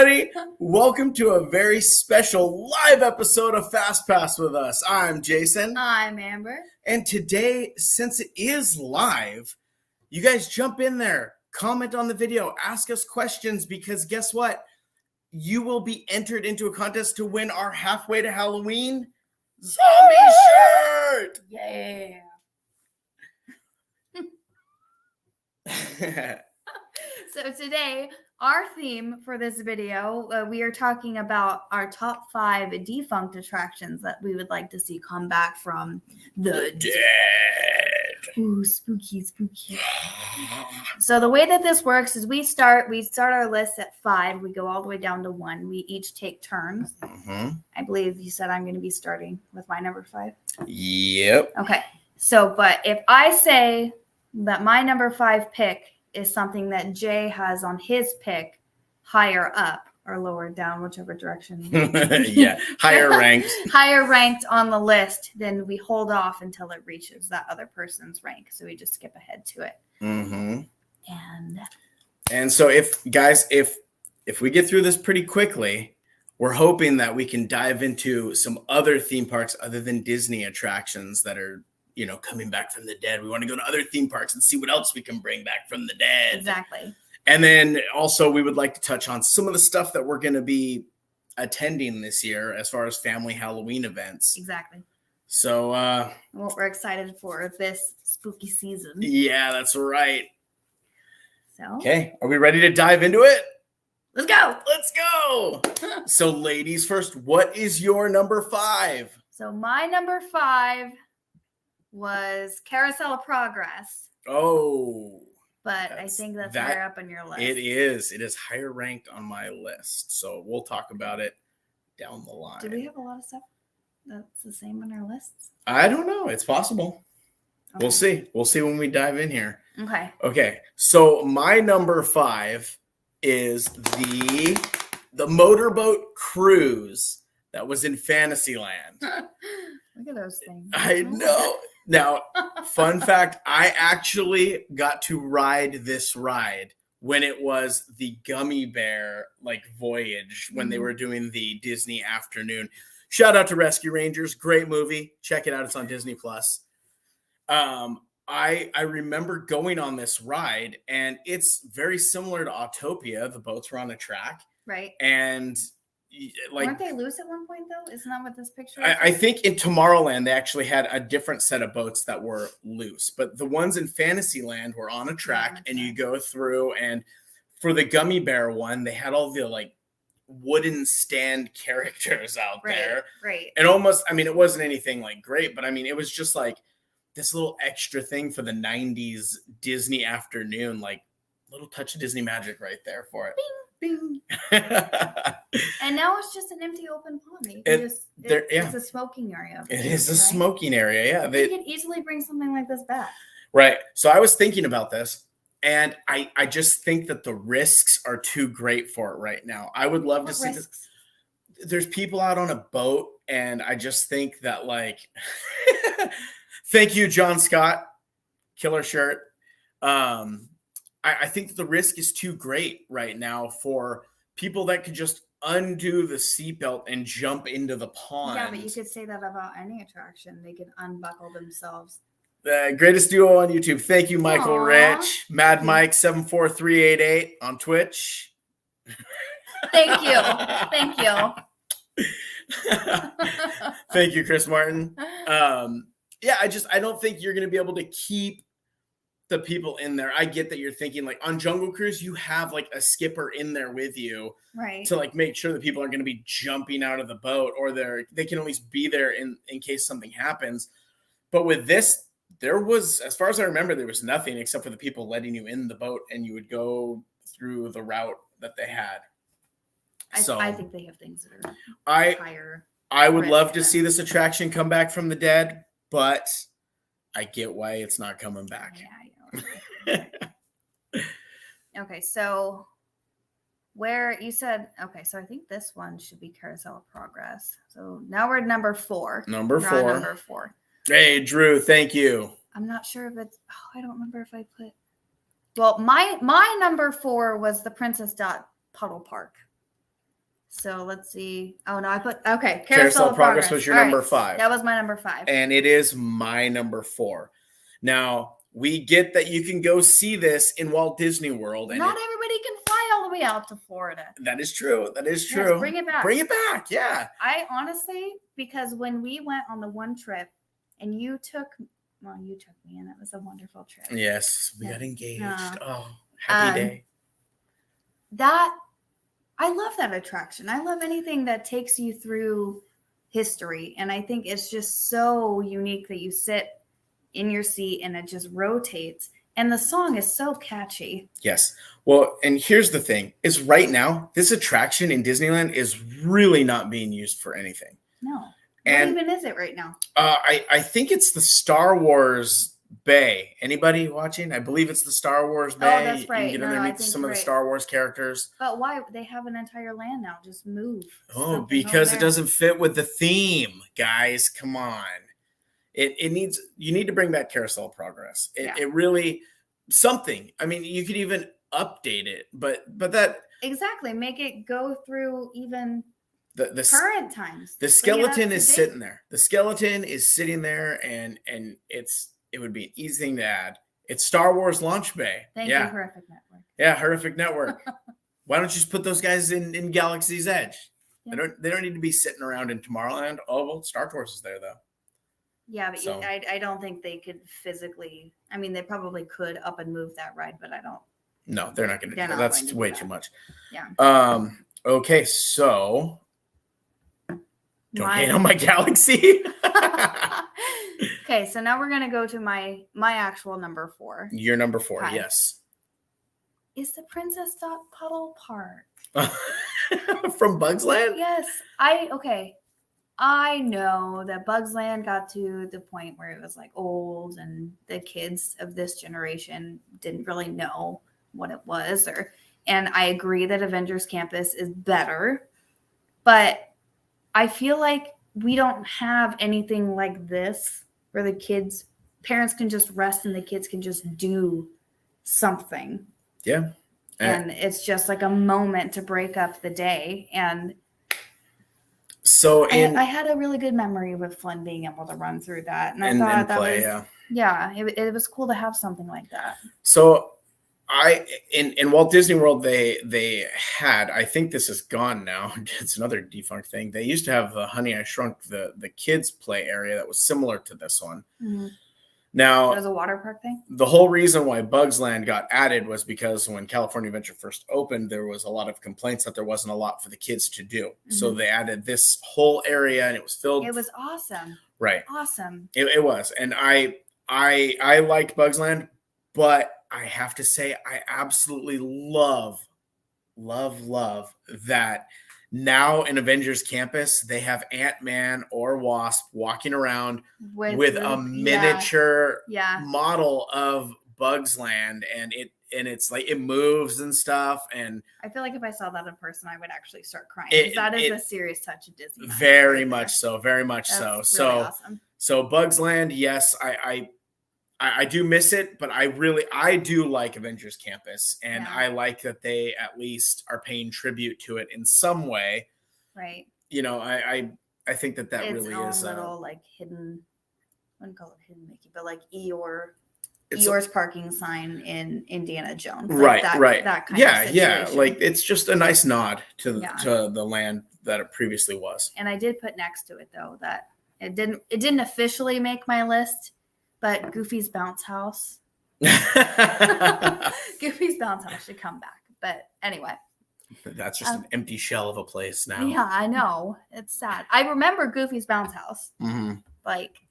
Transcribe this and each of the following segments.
everybody. Welcome to a very special live episode of Fastpass With Us. I'm Jason. I'm Amber. And today, since it is live, you guys jump in there, comment on the video, ask us questions, because guess what? You will be entered into a contest to win our Halfway to Halloween zombie shirt. Yeah. So today, our theme for this video, we are talking about our top 5 defunct attractions that we would like to see come back from the dead. Ooh, spooky, spooky. So the way that this works is we start our list at 5. We go all the way down to 1. We each take turns. Mm-hmm. I believe you said I'm going to be starting with my number 5. Yep. Okay. So, but if I say that my number 5 pick is something that Jay has on his pick higher up or lower down, whichever direction. Yeah, higher ranked. Higher ranked on the list, then we hold off until it reaches that other person's rank. So we just skip ahead to it. Mm-hmm. And so if we get through this pretty quickly, we're hoping that we can dive into some other theme parks other than Disney attractions that are, coming back from the dead. We want to go to other theme parks and see what else we can bring back from the dead. Exactly. And then also we would like to touch on some of the stuff that we're going to be attending this year as far as family Halloween events. Exactly. So what we're excited for this spooky season. Yeah, that's right. So okay, are we ready to dive into it? Let's go. Let's go. So ladies first, what is your number 5? So my number 5 was Carousel of Progress. Oh. But I think that's higher up on your list. It is. It is higher ranked on my list. So we'll talk about it down the line. Do we have a lot of stuff that's the same on our lists? I don't know. It's possible. Okay. We'll see. We'll see when we dive in here. Okay. Okay. So my number 5 is the motorboat cruise that was in Fantasyland. Look at those things. I know. Now, fun fact, I actually got to ride this ride when it was the Gummy Bear voyage, when they were doing the Disney afternoon. Shout out to Rescue Rangers. Great movie. Check it out. It's on Disney Plus. I remember going on this ride, and it's very similar to Autopia. The boats were on a track. Right. And weren't they loose at one point though? Isn't that what this picture is? I think in Tomorrowland they actually had a different set of boats that were loose, but the ones in Fantasyland were on a track, and you go through. And for the Gummy Bear one, they had all the wooden stand characters out there, right? And almost, it wasn't anything great, but it was just this little extra thing for the 90s Disney afternoon, little touch of Disney magic right there for it. Bing. Bing. And now it's just an empty open pond. It's a smoking area. It is a smoking area, yeah. They could easily bring something like this back. Right. So I was thinking about this, and I just think that the risks are too great for it right now. I would love to see this. There's people out on a boat, and I just think that thank you, John Scott. Killer shirt. I think the risk is too great right now for people that could just undo the seatbelt and jump into the pond. Yeah, but you could say that about any attraction. They could unbuckle themselves. The greatest duo on YouTube. Thank you, Michael Aww. Rich. Mad Mike 74388 on Twitch. Thank you. Thank you. Thank you, Chris Martin. Yeah, I don't think you're going to be able to keep the people in there. I get that you're thinking on Jungle Cruise, you have a skipper in there with you, right, to make sure that people aren't going to be jumping out of the boat, or they can at least be there in case something happens. But with this, there was, as far as I remember, there was nothing except for the people letting you in the boat, and you would go through the route that they had. I think they have things that are higher. I would love to see this attraction come back from the dead, but I get why it's not coming back. Yeah, okay, so where you said, so I think this one should be Carousel of Progress. So now we're at number 4. Number We're 4. on number 4. Hey, Drew, thank you. I'm not sure if it's, I don't remember if I put, well, my number 4 was the Princess Dot Puddle Park. So let's see. Oh no, I put okay. Carousel of Progress was your All number right. 5. That was my number 5. And it is my number 4. Now, we get that you can go see this in Walt Disney World. And not everybody can fly all the way out to Florida. That is true. That is true. Yes, bring it back. Bring it back. Yeah. I honestly, because when we went on the one trip and you took me, and that was a wonderful trip. Yes, we got engaged. Uh, happy day. I love that attraction. I love anything that takes you through history. And I think it's just so unique that you sit in your seat and it just rotates. And the song is so catchy. Yes. Well, and here's the thing is right now, this attraction in Disneyland is really not being used for anything. No. And what even is it right now? I think it's the Star Wars Bay. Anybody watching? I believe it's the Star Wars Bay. Oh, that's right. You can get in there and meet some of the Star Wars characters. But why? They have an entire land now. Just move. Oh, because it doesn't fit with the theme, guys. Come on. It needs, you need to bring back Carousel of Progress. It really, something. I mean, you could even update it, but that. Exactly. Make it go through even the current times. The skeleton is sitting there. The skeleton is sitting there and it would be an easy thing to add. It's Star Wars Launch Bay. Thank you, Horrific Network. Yeah, Horrific Network. Why don't you just put those guys in Galaxy's Edge? Yeah. They don't need to be sitting around in Tomorrowland. Oh, well, Star Tours is there, though. Yeah, but I don't think they could physically. I mean, they probably could up and move that ride, but I don't. No, they're not going to do that. That's way too much. Yeah. Okay, so don't hate on my Galaxy. Okay, so now we're gonna go to my actual number 4. Your number 4, okay. Yes. Is the Princess Dot Puddle Park from Bugs Land? Yes. I know that Bugs Land got to the point where it was like old and the kids of this generation didn't really know what it was and I agree that Avengers Campus is better, but I feel like we don't have anything like this where the parents can just rest and the kids can just do something. Yeah. And it's just like a moment to break up the day. And so I had a really good memory with Flynn being able to run through that. And I thought that was, it was cool to have something like that. So in Walt Disney World, they had, I think this is gone now. It's another defunct thing. They used to have the Honey, I Shrunk the kids play area that was similar to this one. Mm-hmm. Now, it was a water park thing. The whole reason why Bugs Land got added was because when California Adventure first opened, there was a lot of complaints that there wasn't a lot for the kids to do. Mm-hmm. So they added this whole area, and it was filled. It was awesome. Right. Awesome. It was, and I liked Bugs Land, but I have to say I absolutely love that. Now in Avengers Campus, they have Ant-Man or Wasp walking around with a miniature model of Bugs Land, and it's like it moves and stuff. And I feel like if I saw that in person, I would actually start crying because that is a serious touch of Disney. Very much so. Very much so. Really awesome. So Bugs Land, yes, I do miss it, but I do like Avengers Campus, and I like that they at least are paying tribute to it in some way. Right. You know, I think that it's really is little like hidden. I wouldn't call it hidden Mickey, but like Eeyore's parking sign in Indiana Jones. Right. Like that kind of situation. Yeah. Like it's just a nice nod to the land that it previously was. And I did put next to it though that it didn't officially make my list. But Goofy's Bounce House. Goofy's Bounce House should come back. But anyway. That's just an empty shell of a place now. Yeah, I know. It's sad. I remember Goofy's Bounce House. Mm-hmm.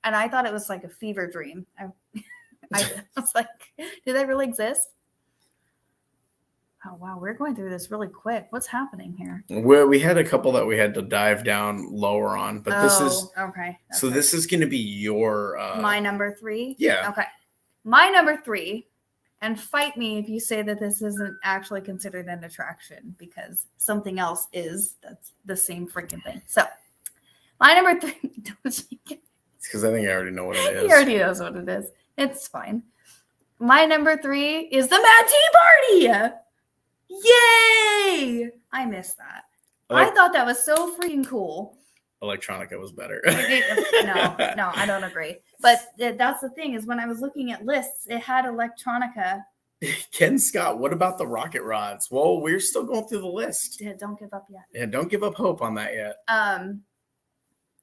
And I thought it was like a fever dream. I was like, do they really exist? Oh, wow. We're going through this really quick. What's happening here? We had a couple that we had to dive down lower on, but this is okay. So this is going to be your my number 3. Yeah. Okay. My number 3, and fight me if you say that this isn't actually considered an attraction because something else is. That's the same freaking thing. So my number 3. It's because I think I already know what it is. He already knows what it is. It's fine. My number 3 is the Mad Tea Party. Yay! I miss that. I thought that was so freaking cool. Electronica was better. No, I don't agree. But that's the thing is when I was looking at lists, it had Electronica. Ken Scott, what about the rocket rods? Well, we're still going through the list. Yeah, don't give up yet. Yeah, don't give up hope on that yet.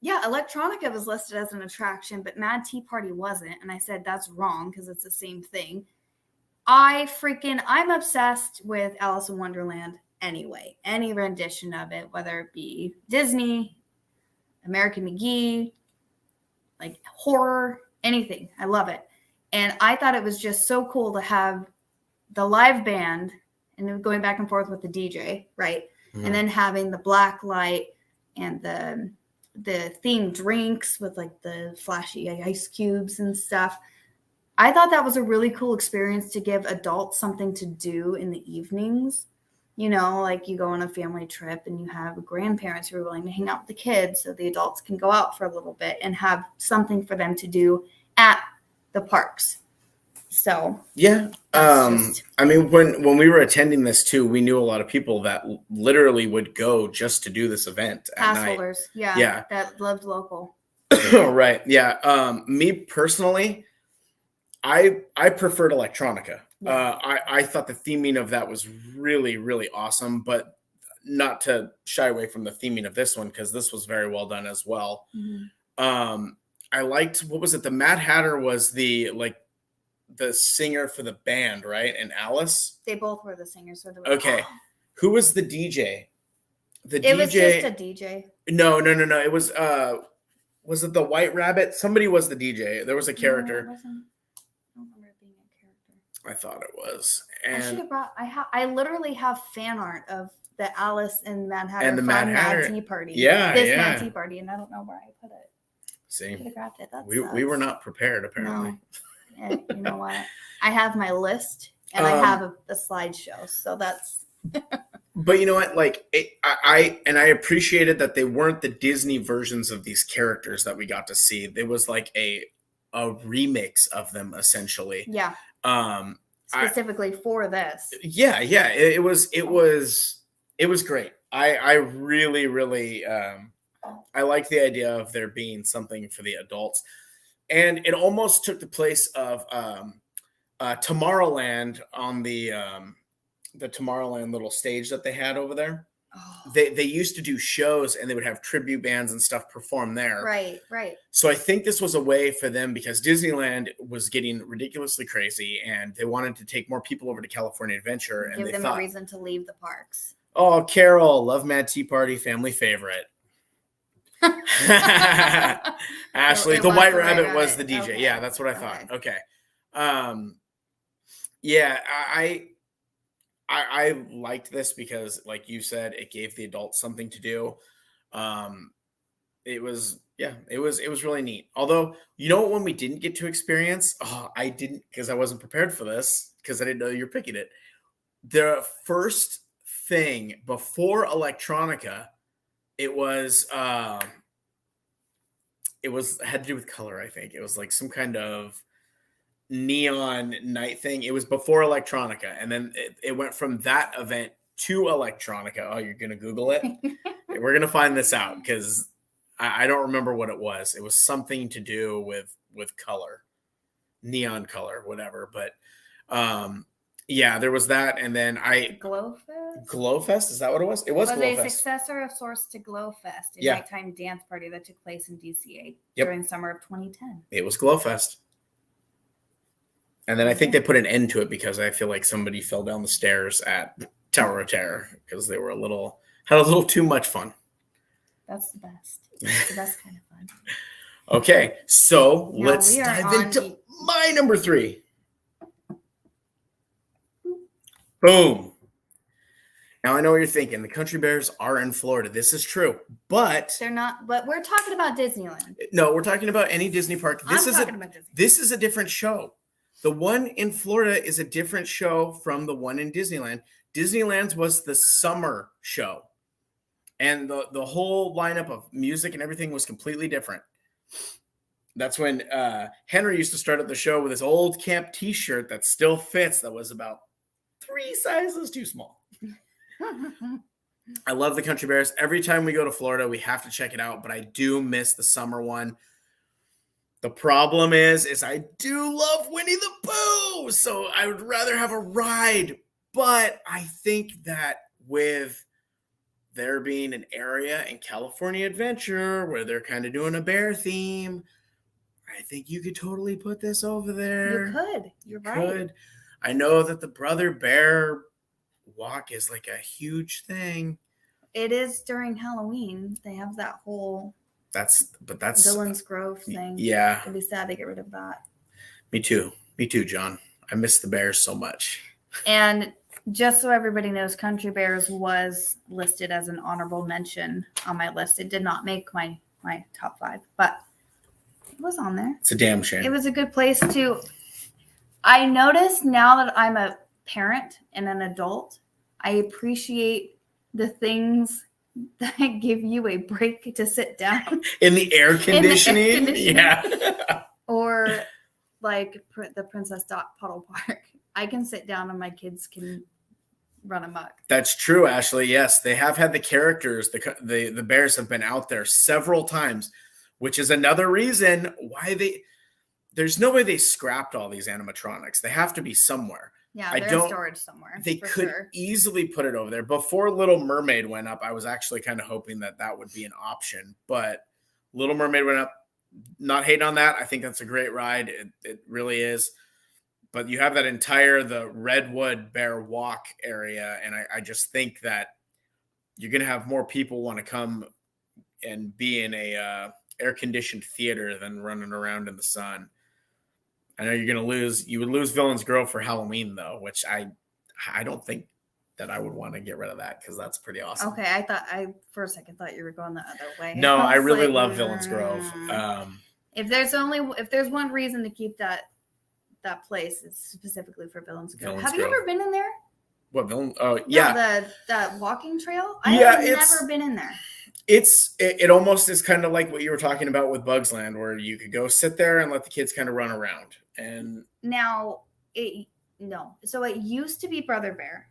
Yeah, Electronica was listed as an attraction, but Mad Tea Party wasn't. And I said that's wrong because it's the same thing. I'm obsessed with Alice in Wonderland anyway. Any rendition of it, whether it be Disney, American McGee, like horror, anything. I love it. And I thought it was just so cool to have the live band and going back and forth with the DJ, right? Mm-hmm. And then having the black light and the themed drinks with like the flashy ice cubes and stuff. I thought that was a really cool experience to give adults something to do in the evenings. You know, like you go on a family trip and you have grandparents who are willing to hang out with the kids so the adults can go out for a little bit and have something for them to do at the parks. So yeah, I mean, when we were attending this too, we knew a lot of people that literally would go just to do this event at pass night. holders, yeah, that lived local. Right, yeah. Me personally, I preferred Electronica. Yeah. I thought the theming of that was really, really awesome, but not to shy away from the theming of this one because this was very well done as well. Mm-hmm. I liked, what was it? The Mad Hatter was the singer for the band, right? And Alice? They both were the singers. So okay. Who was the DJ? It was just a DJ. No. It was it the White Rabbit? Somebody was the DJ. There was a character. No, it wasn't. I don't remember it being a character. I thought it was. And I should have brought. I literally have fan art of the Alice and Mad Hatter and the Mad Tea Party. Yeah, Mad Tea Party, and I don't know where I put it. See, Could have grabbed it. We were not prepared apparently. No. And you know what? I have my list and I have a slideshow, so that's. But you know what? Like I appreciated that they weren't the Disney versions of these characters that we got to see. There was like a remix of them essentially. Yeah. Specifically for this. Yeah. It was great. I really I like the idea of there being something for the adults. And it almost took the place of Tomorrowland on the Tomorrowland little stage that they had over there. Oh. They used to do shows and they would have tribute bands and stuff perform there. Right. So I think this was a way for them because Disneyland was getting ridiculously crazy and they wanted to take more people over to California Adventure. And give them a reason to leave the parks. Oh, Carol, love Mad Tea Party, family favorite. Ashley, the White Rabbit was the DJ. Okay. Yeah, that's what I thought. Okay. Yeah, I liked this because, like you said, it gave the adults something to do. It was really neat. Although, you know what one we didn't get to experience? Oh, I didn't because I wasn't prepared for this because I didn't know you're picking it. The first thing before Electronica, it had to do with color, I think. It was like some kind of neon night thing. It was before Electronica. And then it went from that event to Electronica. Oh, you're going to Google it? We're going to find this out because I don't remember what it was. It was something to do with color, neon color, whatever. But yeah, there was that. And then Glowfest? Is that what it was? It was Glowfest. A successor of sorts to Glowfest, a nighttime dance party that took place in DCA during summer of 2010. It was Glowfest. And then I think they put an end to it because I feel like somebody fell down the stairs at Tower of Terror because they were had a little too much fun. That's the best. It's the best kind of fun. Okay, so let's dive into my number 3. Boom. Now I know what you're thinking. The Country Bears are in Florida. This is true, but they're not. But we're talking about Disneyland. No, we're talking about any Disney park. This is a different show. The one in Florida is a different show from the one in Disneyland. Disneyland's was the summer show, and the whole lineup of music and everything was completely different. That's when Henry used to start at the show with his old camp T-shirt that still fits. That was about 3 sizes too small. I love the Country Bears. Every time we go to Florida, we have to check it out, but I do miss the summer one. The problem is I do love Winnie the Pooh, so I would rather have a ride. But I think that with there being an area in California Adventure where they're kind of doing a bear theme, I think you could totally put this over there. You could. You're right. Could. I know that the Brother Bear walk is like a huge thing. It is during Halloween. They have that whole That's Villains Grove thing. Yeah. It'd be sad to get rid of that. Me too, John. I miss the Bears so much. And just so everybody knows, Country Bears was listed as an honorable mention on my list. It did not make my top 5, but it was on there. It's a damn shame. It was a good place to. I notice now that I'm a parent and an adult, I appreciate the things that give you a break to sit down in the air conditioning. Yeah. Or like the Princess Dot Puddle Park. I can sit down and my kids can run amok. That's true, Ashley. Yes, they have had the characters. The Bears have been out there several times, which is another reason why there's no way they scrapped all these animatronics. They have to be somewhere. Yeah, they're storage somewhere. They could easily put it over there. Before Little Mermaid went up, I was actually kind of hoping that would be an option. But Little Mermaid went up. Not hating on that. I think that's a great ride. It really is. But you have that the Redwood Bear Walk area. And I just think that you're going to have more people want to come and be in a air-conditioned theater than running around in the sun. I know you would lose Villains Grove for Halloween though, which I don't think that I would want to get rid of that because that's pretty awesome. Okay, I for a second thought you were going the other way. No, I really love Villains Grove. If there's one reason to keep that place, it's specifically for Villains Grove. Have you ever been in there? What villain? Oh yeah, that walking trail. I have never been in there. It almost is kind of like what you were talking about with Bugs Land, where you could go sit there and let the kids kind of run around. And now so it used to be Brother Bear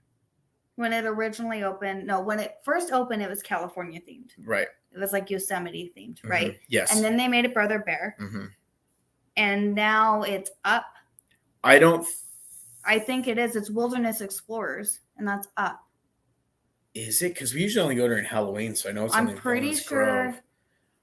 when it originally opened. No, when it first opened, it was California themed. Right. It was like Yosemite themed, right? Mm-hmm. Yes. And then they made it Brother Bear. Mm-hmm. And now it's up. I think it is. It's Wilderness Explorers, and that's up. Is it? Because we usually only go during Halloween, so I know it's only pretty sure.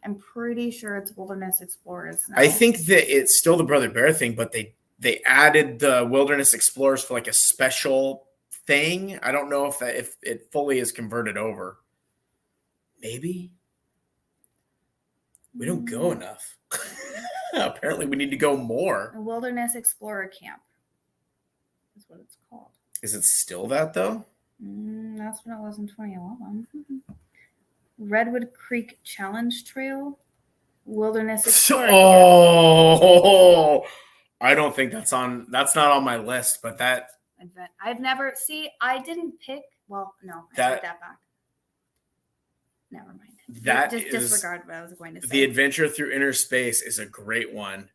I'm pretty sure it's Wilderness Explorers now. I think that it's still the Brother Bear thing, but they added the Wilderness Explorers for like a special thing. I don't know if it fully is converted over. Maybe. We don't go enough. Apparently we need to go more. A Wilderness Explorer Camp is what it's called. Is it still that though? That's what it was in 2011. Redwood Creek Challenge Trail, Wilderness Explorer. Oh, I don't think that's not on my list, but that I've never I didn't pick. Well, no, I take that back. Never mind. Disregard what I was going to say. The Adventure Through Inner Space is a great one.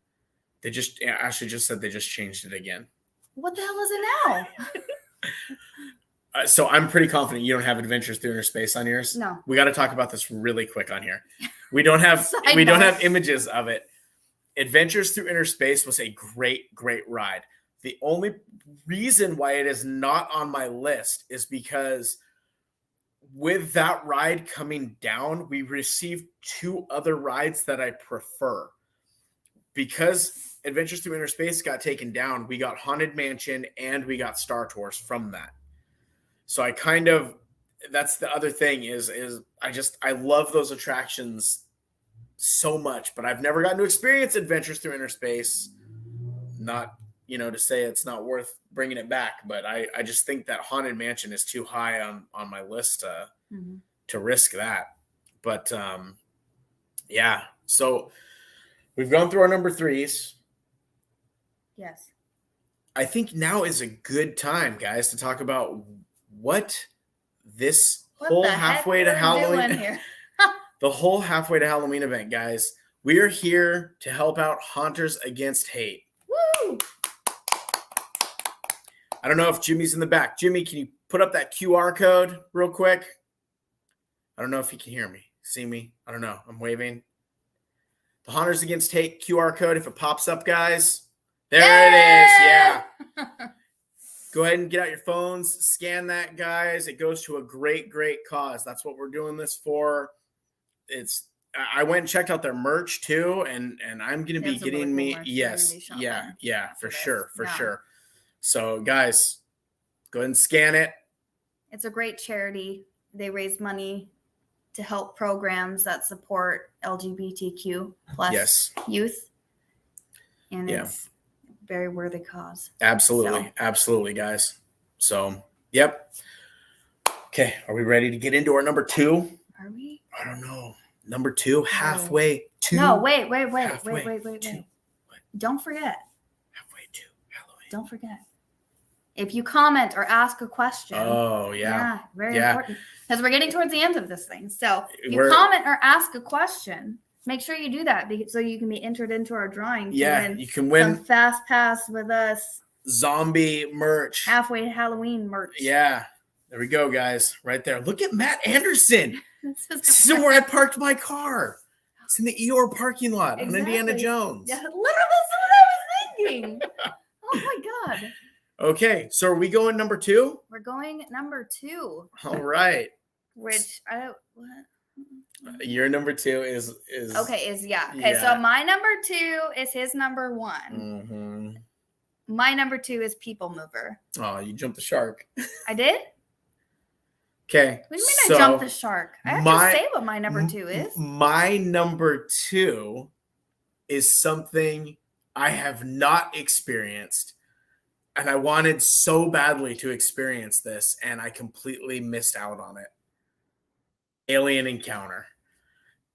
Ashley just said they just changed it again. What the hell is it now? So I'm pretty confident you don't have Adventures Through Inner Space on yours. No. We got to talk about this really quick on here. We don't have images of it. Adventures Through Inner Space was a great, great ride. The only reason why it is not on my list is because with that ride coming down, we received 2 other rides that I prefer. Because Adventures Through Inner Space got taken down, we got Haunted Mansion and we got Star Tours from that. So that's the other thing is I love those attractions so much, but I've never gotten to experience Adventures Through Inner Space. Not, to say it's not worth bringing it back, but I just think that Haunted Mansion is too high on my list to risk that. But yeah, so we've gone through our number 3s. Yes. I think now is a good time, guys, to talk about what whole halfway to Halloween, the whole halfway to Halloween event, guys. We are here to help out Haunters Against Hate. Woo! I don't know if Jimmy's in the back. Jimmy, can you put up that QR code real quick? I don't know if you can hear me, see me. I don't know. I'm waving. The Hunters Against Hate QR code. If it pops up, guys, there it is. Yeah. Go ahead and get out your phones, scan that, guys. It goes to a great, great cause. That's what we're doing this for. I went and checked out their merch too, and I'm gonna be getting really cool me for sure. So guys, go ahead and scan it. It's a great charity. They raise money to help programs that support LGBTQ plus youth, and it's a very worthy cause. Absolutely, guys. So, yep. Okay, are we ready to get into our number 2? Are we? I don't know. Number 2, halfway to. No, wait. Don't forget. Halfway to Halloween. Don't forget. If you comment or ask a question. Oh, yeah. Very important. Because we're getting towards the end of this thing. So if you comment or ask a question, make sure you do that so you can be entered into our drawing. You can win some Fastpass With Us zombie merch. Halfway to Halloween merch. Yeah. There we go, guys. Right there. Look at Matt Anderson. This is where I parked my car. It's in the Eeyore parking lot on Indiana Jones. Yeah, literally, that's what I was thinking. Oh my God. Okay, so are we going number 2? We're going number 2. All right. Which I don't. What? Your number 2 is okay. So my number 2 is his number 1. Mm-hmm. My number 2 is People Mover. Oh, you jumped the shark. I did. Okay. What do you mean I jumped the shark? I have to say what my number 2 is. My number 2 is something I have not experienced, and I wanted so badly to experience this, and I completely missed out on it. Alien Encounter.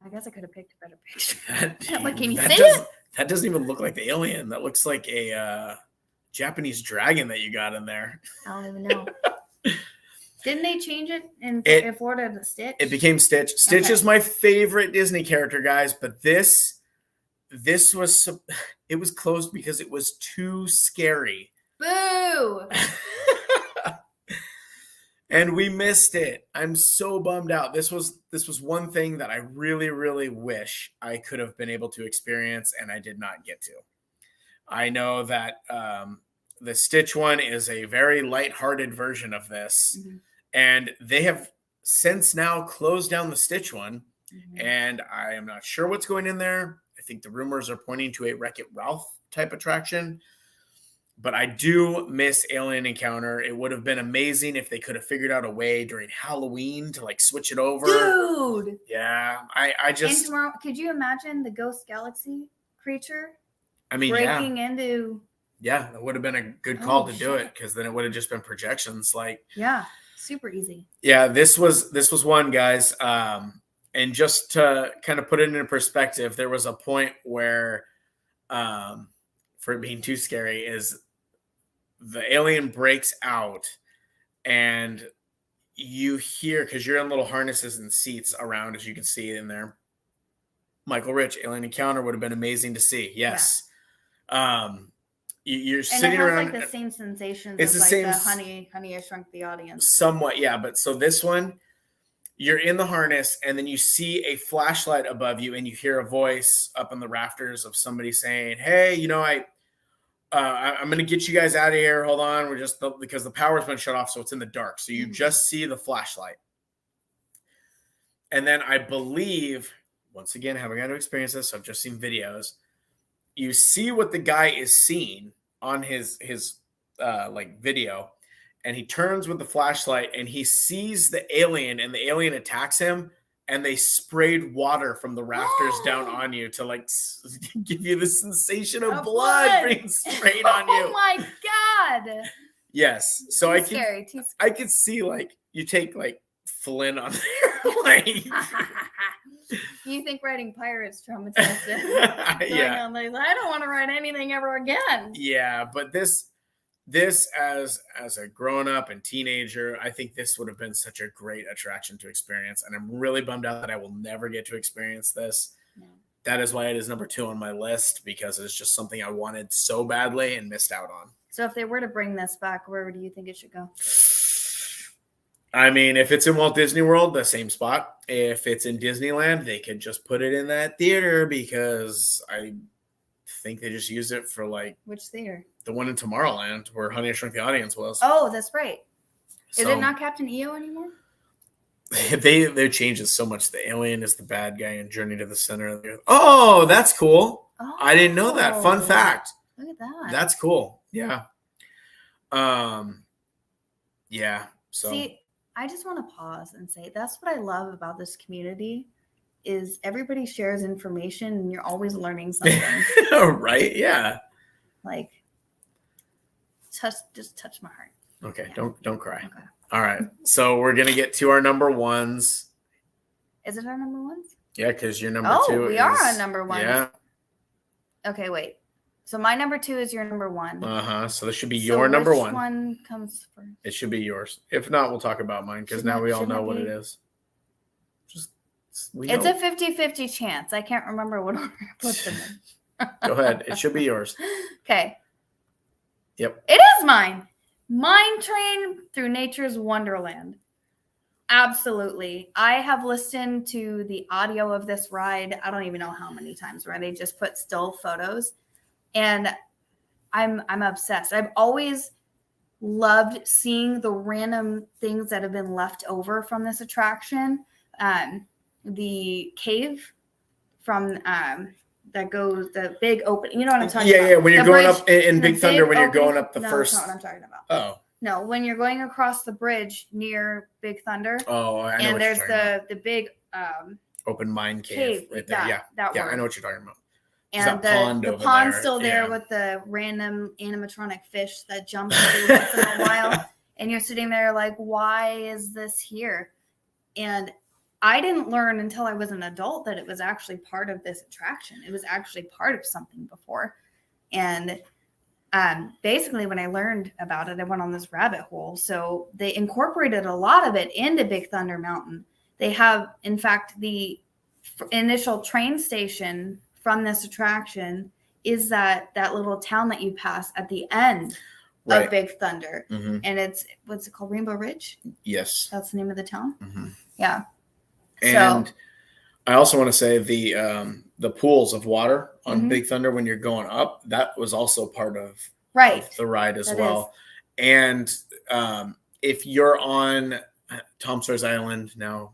I guess I could have picked a better picture. Can you see it? That doesn't even look like the alien. That looks like a Japanese dragon that you got in there. I don't even know. Didn't they change it in Florida to Stitch? It became Stitch. Stitch is my favorite Disney character, guys, but this was it was closed because it was too scary. Boo! And we missed it. I'm so bummed out. This was one thing that I really, really wish I could have been able to experience, and I did not get to. I know that the Stitch one is a very lighthearted version of this, and they have since now closed down the Stitch one, and I am not sure what's going in there. I think the rumors are pointing to a Wreck-It Ralph type attraction. But I do miss Alien Encounter. It would have been amazing if they could have figured out a way during Halloween to switch it over. Dude! Yeah, I just... And tomorrow, could you imagine the Ghost Galaxy creature? I mean, breaking into... Yeah, that would have been a good call to do it, because then it would have just been projections. Yeah, super easy. Yeah, this was one, guys. And just to kind of put it into perspective, there was a point where, for it being too scary, is the alien breaks out, and you hear, because you're in little harnesses and seats around, as you can see in there. Michael Rich, Alien Encounter would have been amazing to see. Yes. Yeah. You're sitting around. The same sensations. It's as the same. The Honey, I Shrunk the Audience. Somewhat, yeah. But so this one, you're in the harness, and then you see a flashlight above you, and you hear a voice up in the rafters of somebody saying, "Hey, I'm going to get you guys out of here. Hold on. Because the power's been shut off, so it's in the dark. So you just see the flashlight." And then I believe, once again, haven't got to experience this, so I've just seen videos. You see what the guy is seeing on his video, and he turns with the flashlight, and he sees the alien, and the alien attacks him, and they sprayed water from the rafters down on you to give you the sensation of blood being sprayed on you. Oh my God. Yes. So too scary. I could see you take Flynn on there. You think writing Pirates traumatized him? Yeah. I don't want to write anything ever again. Yeah, but this as a grown-up and teenager, I think this would have been such a great attraction to experience, and I'm really bummed out that I will never get to experience this. No. That is why it is number 2 on my list, because it's just something I wanted so badly and missed out on. So if they were to bring this back, where do you think it should go? I mean, if it's in Walt Disney World, the same spot. If it's in Disneyland, they could just put it in that theater because I think they just used it for like Which theater? the one in Tomorrowland where Honey, I Shrunk the Audience was. Oh, that's right. Is So, it not Captain EO anymore? they changed it so much. The alien is the bad guy in Journey to the Center of the Earth. Oh, that's cool. Oh, I didn't know that. Fun fact. Look at that. That's cool. Yeah. Yeah. So See, I just want to pause and say that's what I love about this community is everybody shares information and you're always learning something. right? Yeah. Like just touch my heart. Okay, Yeah. don't cry. Okay. All right. So we're gonna get to our number ones. Is it our number ones? Yeah, because your number two we are on number one. Yeah. Okay, wait. So my number 2 is your number 1. Uh-huh. So this should be your number which 1. one comes first? It should be yours. If not, we'll talk about mine because now we all know what it is. It's a 50-50 chance. I can't remember what order I put them in. Go ahead. It should be yours. Okay. Yep. It is mine. Mine Train Through Nature's Wonderland. Absolutely. I have listened to the audio of this ride. I don't even know how many times where they just put still photos. And I'm obsessed. I've always loved seeing the random things that have been left over from this attraction. The cave from that goes the big open. You know what I'm talking about? Yeah. When you're The going bridge, up in Big Thunder, when you're opening- going up the no, first. That's not what I'm talking about. Oh. No, when you're going across the bridge near Big Thunder. Oh, I know. And what there's you're talking about. the big Open mine cave right there. Yeah. That Yeah, one. I know what you're talking about. And the over pond's there. still there Yeah. with the random animatronic fish that jumps every once in a while. And you're sitting there like, why is this here? And I didn't learn until I was an adult that it was actually part of this attraction. It was actually part of something before. And basically when I learned about it, I went on this rabbit hole. So they incorporated a lot of it into Big Thunder Mountain. They have, in fact, the initial train station from this attraction is that little town that you pass at the end of Big Thunder. Mm-hmm. And it's, what's it called? Rainbow Ridge? Yes. That's the name of the town? Mm-hmm. Yeah. And so, I also want to say the pools of water on mm-hmm. Big Thunder when you're going up, that was also part of the ride as well. And if you're on Tom Sawyer's Island, now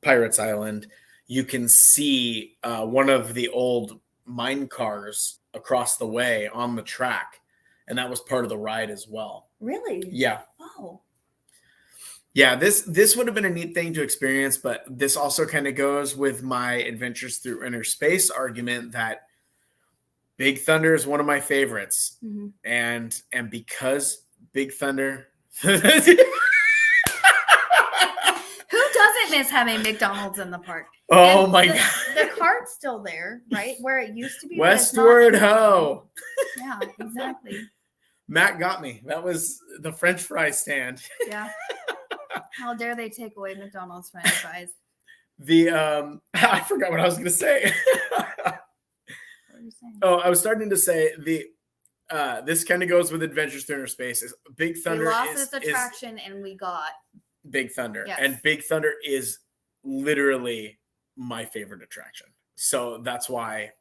Pirates Island, you can see one of the old mine cars across the way on the track. And that was part of the ride as well. Really? Yeah. Oh. Yeah, this would have been a neat thing to experience, but this also kind of goes with my Adventures Through Inner Space argument that Big Thunder is one of my favorites. Mm-hmm. And because Big Thunder Who doesn't miss having McDonald's in the park? Oh and my God. The cart's still there, right? Where it used to be. Westward Ho. Yeah, exactly. Matt got me. That was the French fry stand. Yeah. How dare they take away McDonald's French fries? I forgot what I was going to say. What were you saying? Oh, I was starting to say this kind of goes with Adventures Through Inner Space. Big Thunder we lost this attraction and we got Big Thunder. Yes. And Big Thunder is literally my favorite attraction. So that's why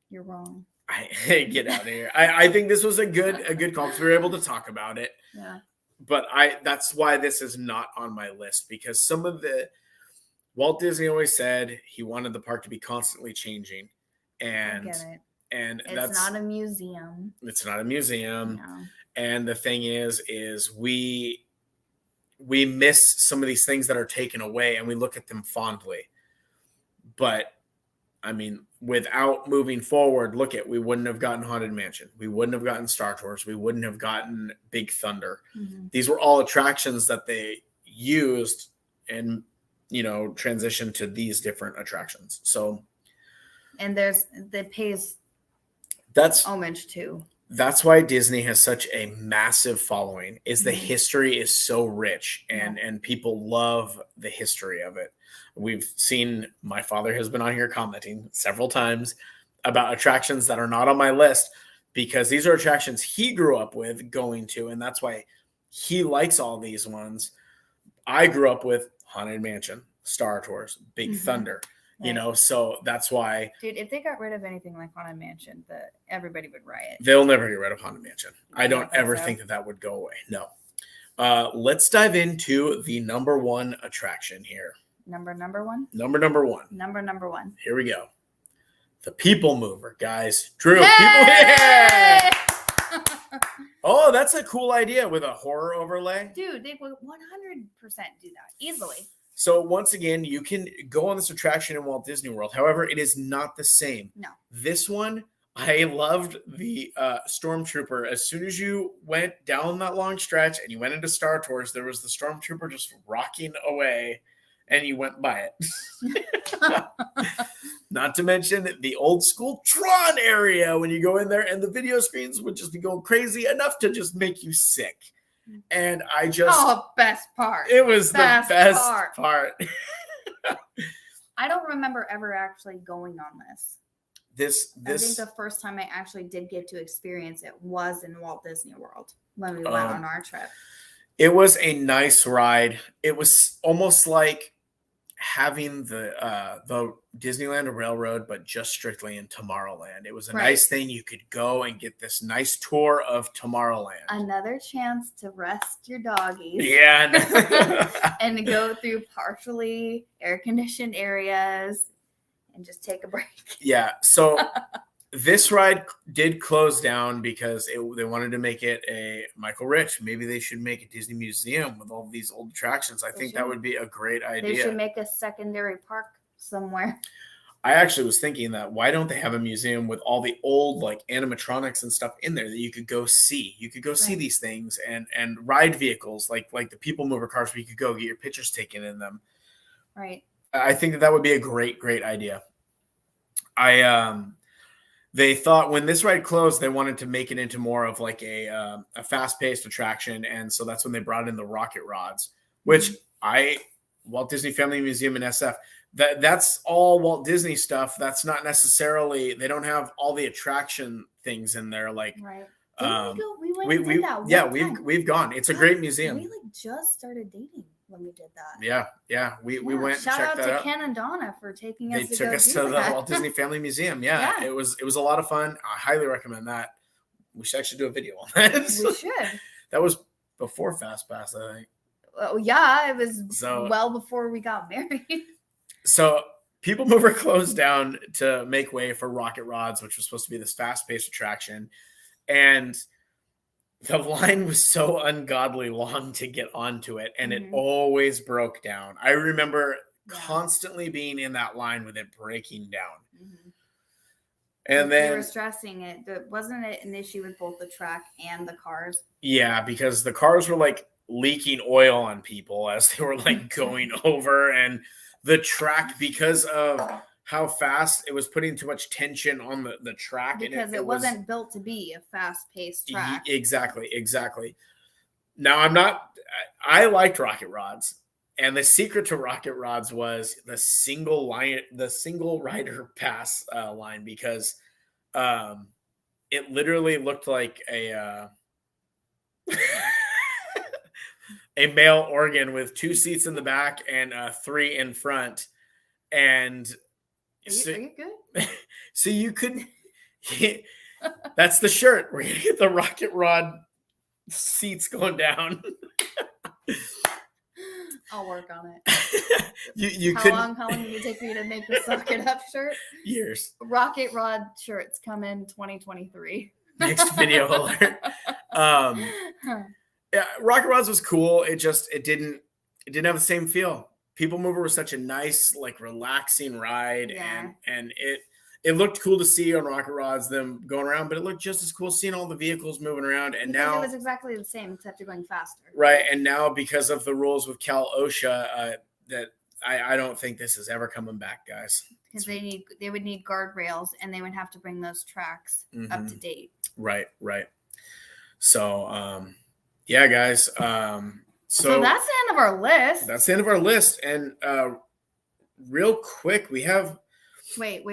you're wrong. I get out of here. I think this was a good call because we were able to talk about it. Yeah. But that's why this is not on my list, because some of Walt Disney always said he wanted the park to be constantly changing. And I get it. And it's not a museum. It's not a museum. No. And the thing is we miss some of these things that are taken away and we look at them fondly. But I mean, without moving forward, we wouldn't have gotten Haunted Mansion. We wouldn't have gotten Star Tours. We wouldn't have gotten Big Thunder. Mm-hmm. These were all attractions that they used and, transitioned to these different attractions. So, and that pays homage to. That's why Disney has such a massive following, is the history is so rich and people love the history of it. We've seen, my father has been on here commenting several times about attractions that are not on my list because these are attractions he grew up with going to. And that's why he likes all these ones. I grew up with Haunted Mansion, Star Tours, Big Mhm. Thunder, you Right. know, so that's why Dude, if they got rid of anything like Haunted Mansion, everybody would riot. they'll never get rid of Haunted Mansion. I You don't don't think ever so? think that would go away. No. Let's dive into the number one attraction here. Number one? Number one. Number one. Here we go. The People Mover, guys. Drew, Yay! yeah! Oh, that's a cool idea with a horror overlay. Dude, they would 100% do that easily. So once again, you can go on this attraction in Walt Disney World. However, it is not the same. No. This one, I loved the Stormtrooper. As soon as you went down that long stretch and you went into Star Tours, there was the Stormtrooper just rocking away, and you went by it. Not to mention the old school Tron area when you go in there, and the video screens would just be going crazy enough to just make you sick. And I just best part. It was the best part. I don't remember ever actually going on this. I think the first time I actually did get to experience it was in Walt Disney World when we went on our trip. It was a nice ride. It was almost like having the Disneyland Railroad, but just strictly in Tomorrowland. It was a nice thing. You could go and get this nice tour of Tomorrowland. Another chance to rest your doggies. Yeah. And to go through partially air-conditioned areas and just take a break. Yeah. So this ride did close down because they wanted to make it a Michael Rich. Maybe they should make a Disney museum with all these old attractions. I think that would be a great idea. They should make a secondary park somewhere. I actually was thinking that why don't they have a museum with all the old like animatronics and stuff in there that you could go see? You could go see these things and ride vehicles like the People Mover cars where you could go get your pictures taken in them. Right. I think that would be a great idea. They thought when this ride closed, they wanted to make it into more of like a fast-paced attraction, and so that's when they brought in the rocket rods, which Walt Disney Family Museum in SF. That's all Walt Disney stuff. That's not necessarily. They don't have all the attraction things in there. Like, right? We went and did that. Yeah, we've gone. It's a great museum. We like just started dating when we did that. Yeah. We went. Shout out to out. Ken and Donna for taking us. They took us to the Walt Disney Family Museum. Yeah, it was a lot of fun. I highly recommend that. We should actually do a video on that. We should. That was before Fastpass, I think. Oh yeah, it was well before we got married. So People Mover closed down to make way for Rocket Rods, which was supposed to be this fast-paced attraction, and the line was so ungodly long to get onto it, and it always broke down. I remember constantly being in that line with it breaking down. And then they were stressing it. Wasn't it an issue with both the track and the cars? Yeah, because the cars were like leaking oil on people as they were like going over, and the track, because of how fast it was putting too much tension on the track, because and it wasn't built to be a fast-paced track. Exactly. Now I liked Rocket Rods, and the secret to Rocket Rods was the single rider pass line, because it literally looked like a a male organ with 2 seats in the back and 3 in front. And are you good? So you could, that's the shirt. We're going to get the Rocket Rod seats going down. I'll work on it. How long did it take for you to make the Sock It Up shirt? Years. Rocket Rod shirts come in 2023. Next video alert. Yeah, Rocket Rods was cool. It didn't have the same feel. People Mover was such a nice, like, relaxing ride, and it looked cool to see on Rocket Rods them going around, but it looked just as cool seeing all the vehicles moving around. And because now it was exactly the same, except you're going faster. Right, and now because of the rules with Cal OSHA, that I don't think this is ever coming back, guys. Because they would need guardrails, and they would have to bring those tracks up to date. Right. So, yeah, guys. So that's the end of our list. That's the end of our list. And real quick, we have. Wait.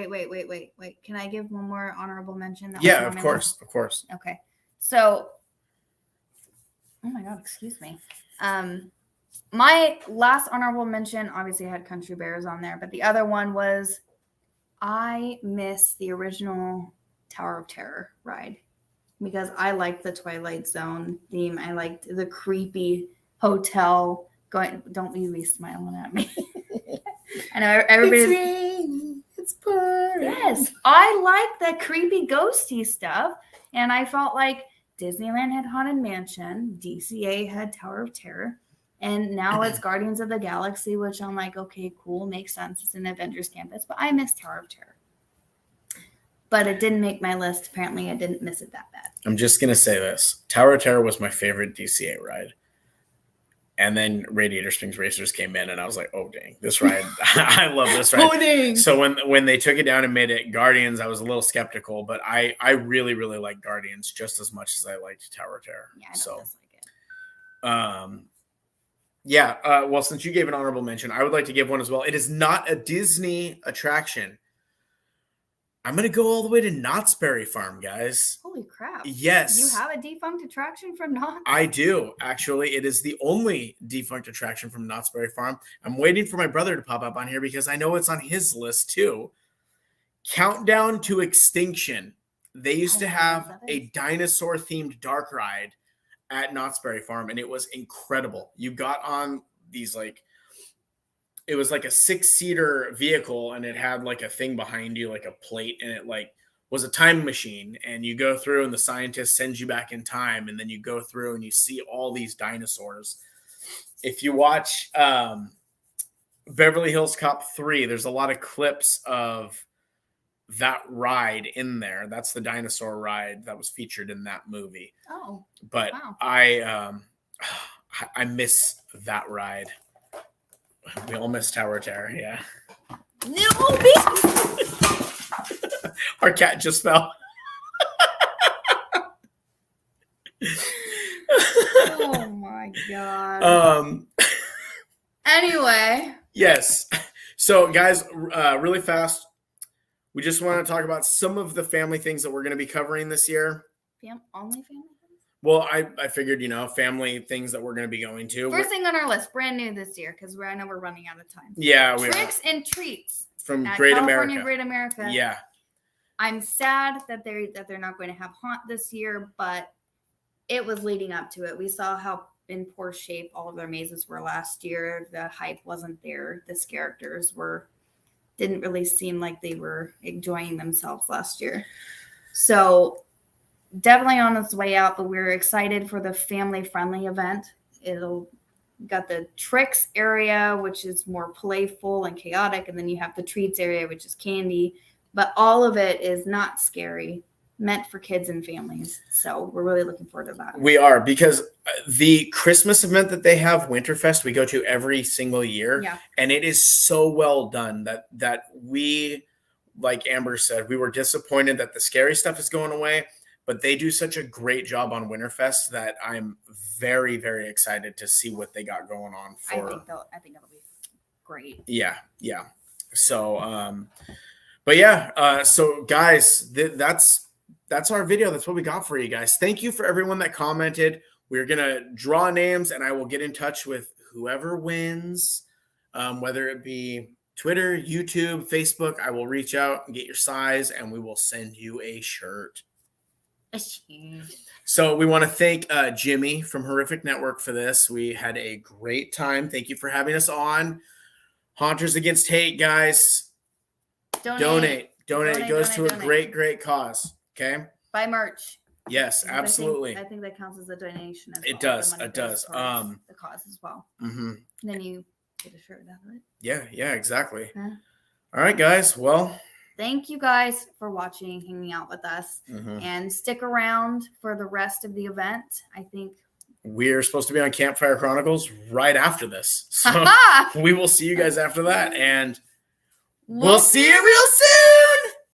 Can I give one more honorable mention? Yeah, of course. Okay. So, oh my God, excuse me. My last honorable mention, obviously I had Country Bears on there, but the other one was I miss the original Tower of Terror ride because I liked the Twilight Zone theme. I liked the creepy hotel going. Don't you be smiling at me. I know everybody's. It's pouring. Yes, I like that creepy ghosty stuff, and I felt like Disneyland had Haunted Mansion, DCA had Tower of Terror, and now it's Guardians of the Galaxy, which I'm like, okay, cool, makes sense. It's an Avengers campus, but I miss Tower of Terror. But it didn't make my list. Apparently, I didn't miss it that bad. I'm just going to say this. Tower of Terror was my favorite DCA ride. And then Radiator Springs Racers came in, and I was like, oh, dang, this ride. I love this ride. Oh, dang. So when they took it down and made it Guardians, I was a little skeptical. But I really, really like Guardians just as much as I liked Tower of Terror. Yeah, I don't dislike it. Well, since you gave an honorable mention, I would like to give one as well. It is not a Disney attraction. I'm going to go all the way to Knott's Berry Farm, guys. Holy crap. Yes. You have a defunct attraction from Knott's? I do, actually. It is the only defunct attraction from Knott's Berry Farm. I'm waiting for my brother to pop up on here because I know it's on his list too. Countdown to Extinction. They used to have a dinosaur-themed dark ride at Knott's Berry Farm, and it was incredible. You got on these it was like a 6-seater vehicle, and it had like a thing behind you, like a plate, and it like was a time machine. And you go through, and the scientist sends you back in time, and then you go through and you see all these dinosaurs. If you watch Beverly Hills Cop 3, there's a lot of clips of that ride in there. That's the dinosaur ride that was featured in that movie. Oh, but wow. I miss that ride. We all miss Tower of Terror, yeah. No, Our cat just fell. oh my god. Anyway. Yes. So, guys, really fast, we just want to talk about some of the family things that we're going to be covering this year. Only family? Well, I figured, family things that we're going to be going to. First thing on our list, brand new this year, because I know we're running out of time. Yeah, we Tricks and Treats from California Great America. Yeah. I'm sad that they're not going to have Haunt this year, but it was leading up to it. We saw how in poor shape all of their mazes were last year. The hype wasn't there. The characters didn't really seem like they were enjoying themselves last year. So definitely on its way out, but we're excited for the family-friendly event. It'll got the tricks area, which is more playful and chaotic, and then you have the treats area, which is candy. But all of it is not scary, meant for kids and families. So we're really looking forward to that. We are, because the Christmas event that they have, Winterfest, we go to every single year. Yeah. And it is so well done that we, like Amber said, we were disappointed that the scary stuff is going away. But they do such a great job on Winterfest that I'm very, very excited to see what they got going on for. I think it'll be great. Yeah. So, but yeah. So, guys, that's our video. That's what we got for you guys. Thank you for everyone that commented. We're gonna draw names, and I will get in touch with whoever wins, whether it be Twitter, YouTube, Facebook. I will reach out and get your size, and we will send you a shirt. So we want to thank Jimmy from Horrific Network for this. We had a great time. Thank you for having us on. Haunters Against Hate, guys. Donate. It goes to a great cause. Okay. Buy merch. Yes, absolutely. I think that counts as a donation as well. It does. The cause as well. Mm-hmm. And then you get a shirt out of it. Yeah, exactly. Huh? All right, guys. Well, thank you guys for watching, hanging out with us, and stick around for the rest of the event. I think we're supposed to be on Campfire Chronicles right after this. So we will see you guys after that, and we'll see you real soon.